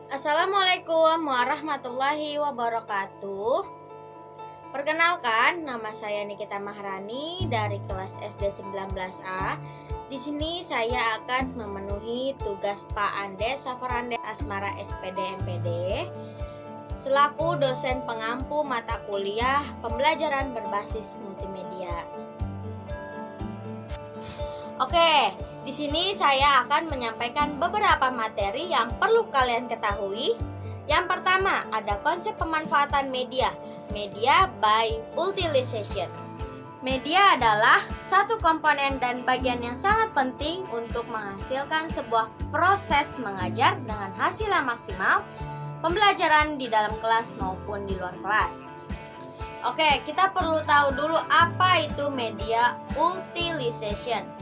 Assalamualaikum warahmatullahi wabarakatuh. Perkenalkan, nama saya Nikita Maharani dari kelas SD 19A. Di sini saya akan memenuhi tugas Pak Andes Safarande Asmara SPD MPD selaku dosen pengampu mata kuliah pembelajaran berbasis multimedia. Oke, di sini saya akan menyampaikan beberapa materi yang perlu kalian ketahui. Yang pertama, ada konsep pemanfaatan media by utilization. Media adalah satu komponen dan bagian yang sangat penting untuk menghasilkan sebuah proses mengajar dengan hasil yang maksimal, pembelajaran di dalam kelas maupun di luar kelas. Oke, kita perlu tahu dulu apa itu media utilization.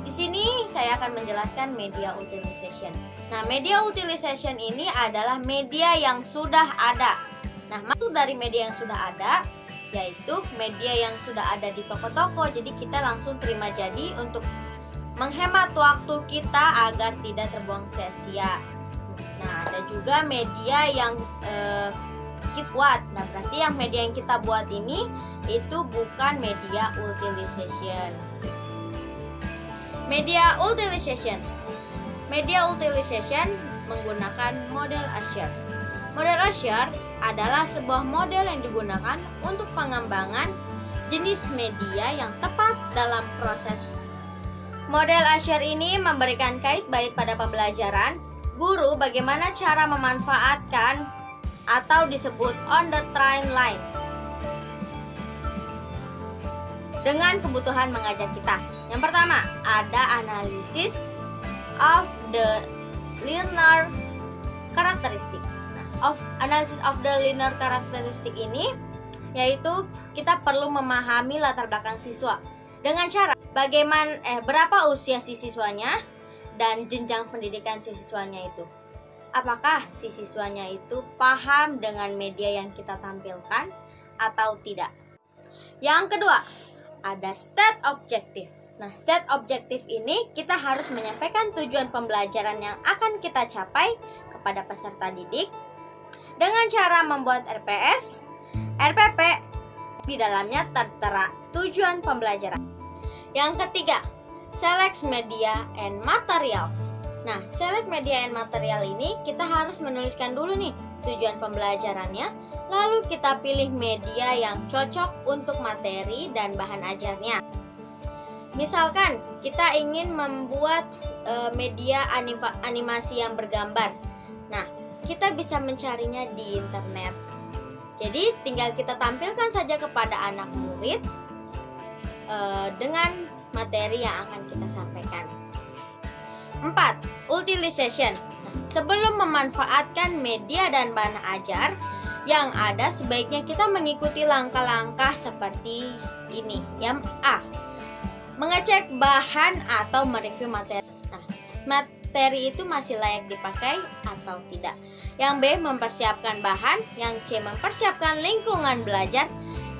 Di sini saya akan menjelaskan media utilization. Nah, media utilization ini adalah media yang sudah ada. Nah, maksud dari media yang sudah ada yaitu media yang sudah ada di toko-toko. Jadi kita langsung terima jadi untuk menghemat waktu kita agar tidak terbuang sia-sia. Nah, ada juga media yang kita buat. Nah, berarti yang media yang kita buat ini itu bukan media utilization. Media utilization menggunakan model Asher. Model Asher adalah sebuah model yang digunakan untuk pengembangan jenis media yang tepat dalam proses. Model Asher ini memberikan kait-bait pada pembelajaran guru bagaimana cara memanfaatkan atau disebut on the train line dengan kebutuhan mengajar kita. Yang pertama, ada analysis of the learner characteristic. Analysis of the learner characteristic ini yaitu kita perlu memahami latar belakang siswa dengan cara berapa usia si siswanya dan jenjang pendidikan si siswanya itu. Apakah si siswanya itu paham dengan media yang kita tampilkan atau tidak? Yang kedua, ada state objective. Nah, state objective ini kita harus menyampaikan tujuan pembelajaran yang akan kita capai kepada peserta didik dengan cara membuat RPS, RPP, di dalamnya tertera tujuan pembelajaran. Yang ketiga, select media and materials. Nah, select media and material ini kita harus menuliskan dulu nih tujuan pembelajarannya, lalu kita pilih media yang cocok untuk materi dan bahan ajarnya. Misalkan kita ingin membuat media animasi yang bergambar. Nah, kita bisa mencarinya di internet. Jadi tinggal kita tampilkan saja kepada anak murid dengan materi yang akan kita sampaikan. 4. Utilization. Sebelum memanfaatkan media dan bahan ajar yang ada, sebaiknya kita mengikuti langkah-langkah seperti ini. Yang A, mengecek bahan atau mereview materi. Nah, materi itu masih layak dipakai atau tidak. Yang B, mempersiapkan bahan. Yang C, mempersiapkan lingkungan belajar.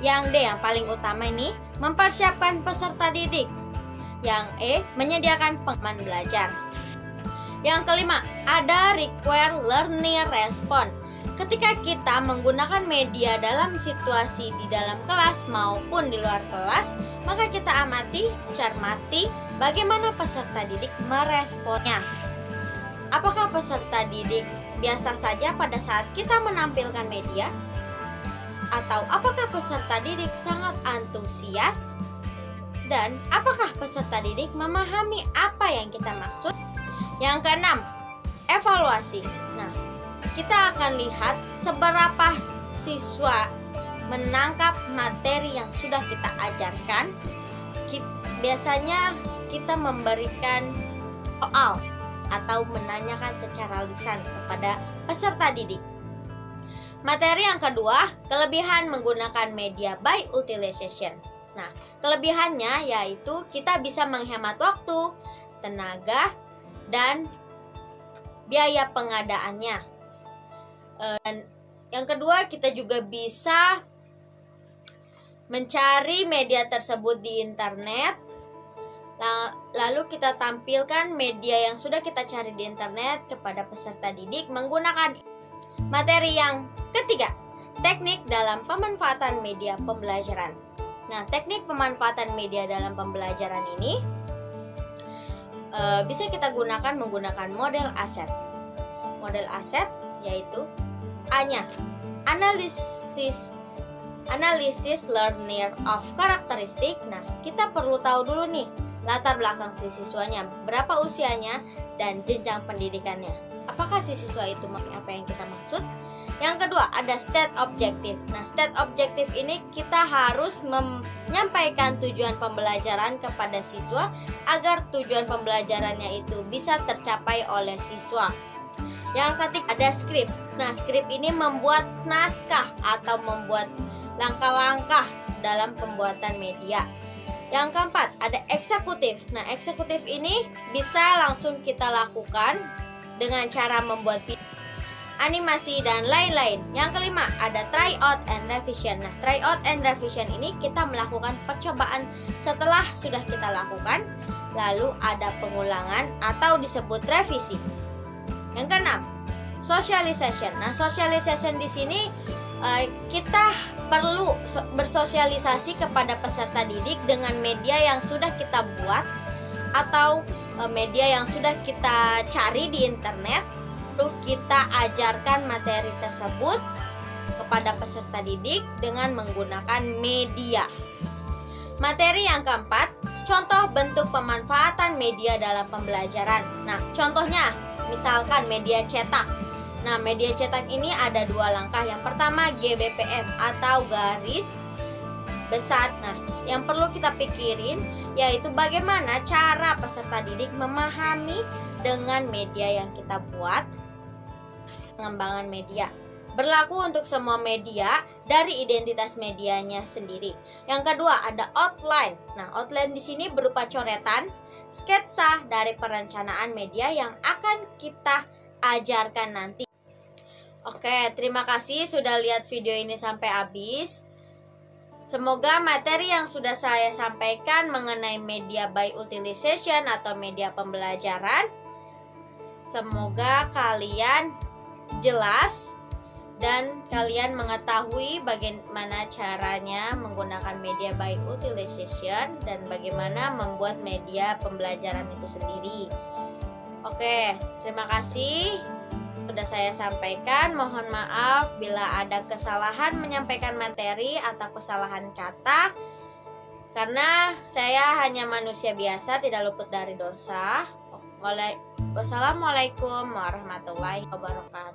Yang D, yang paling utama ini, mempersiapkan peserta didik. Yang E, menyediakan pengalaman belajar. Yang kelima, ada require learning response. Ketika kita menggunakan media dalam situasi di dalam kelas maupun di luar kelas, maka kita amati, cermati bagaimana peserta didik meresponnya. Apakah peserta didik biasa saja pada saat kita menampilkan media? Atau apakah peserta didik sangat antusias? Dan apakah peserta didik memahami apa yang kita maksud? Yang keenam, evaluasi. Nah, kita akan lihat seberapa siswa menangkap materi yang sudah kita ajarkan. Biasanya kita memberikan soal atau menanyakan secara lisan kepada peserta didik. Materi yang kedua, kelebihan menggunakan media by utilization. Nah, kelebihannya yaitu kita bisa menghemat waktu, tenaga, dan biaya pengadaannya. Dan yang kedua, kita juga bisa mencari media tersebut di internet Lalu kita tampilkan media yang sudah kita cari di internet kepada peserta didik menggunakan materi yang ketiga, teknik dalam pemanfaatan media pembelajaran. Nah, teknik pemanfaatan media dalam pembelajaran ini bisa kita gunakan menggunakan model aset. Model aset yaitu A-nya, analisis learner of karakteristik. Nah, kita perlu tahu dulu nih latar belakang si siswanya, berapa usianya, dan jenjang pendidikannya. Apakah si siswa itu apa yang kita maksud? Yang kedua, ada state objective. Nah, state objective ini kita harus menyampaikan tujuan pembelajaran kepada siswa agar tujuan pembelajarannya itu bisa tercapai oleh siswa. Yang ketiga, ada script. Nah, script ini membuat naskah atau membuat langkah-langkah dalam pembuatan media. Yang keempat, ada eksekutif. Nah, eksekutif ini bisa langsung kita lakukan dengan cara membuat video, animasi, dan lain-lain. Yang kelima, ada try out and revision. Nah, try out and revision ini kita melakukan percobaan setelah sudah kita lakukan. Lalu ada pengulangan atau disebut revisi. Yang keenam, socialization. Nah, socialization di sini kita perlu bersosialisasi kepada peserta didik dengan media yang sudah kita buat atau media yang sudah kita cari di internet. Lalu kita ajarkan materi tersebut kepada peserta didik dengan menggunakan media. Materi yang keempat, contoh bentuk pemanfaatan media dalam pembelajaran. Nah, contohnya misalkan media cetak. Nah, media cetak ini ada dua langkah. Yang pertama, GBPM atau garis besar. Nah, yang perlu kita pikirin yaitu bagaimana cara peserta didik memahami dengan media yang kita buat. Pengembangan media berlaku untuk semua media dari identitas medianya sendiri. Yang kedua, ada outline. Nah, outline di sini berupa coretan, sketsa dari perencanaan media yang akan kita ajarkan nanti. Oke, terima kasih sudah lihat video ini sampai habis. Semoga materi yang sudah saya sampaikan mengenai media by utilization atau media pembelajaran, semoga kalian jelas dan kalian mengetahui bagaimana caranya menggunakan media by utilization dan bagaimana membuat media pembelajaran itu sendiri. Oke, terima kasih sudah saya sampaikan. Mohon maaf bila ada kesalahan menyampaikan materi atau kesalahan kata, karena saya hanya manusia biasa, tidak luput dari dosa. Wassalamualaikum warahmatullahi wabarakatuh.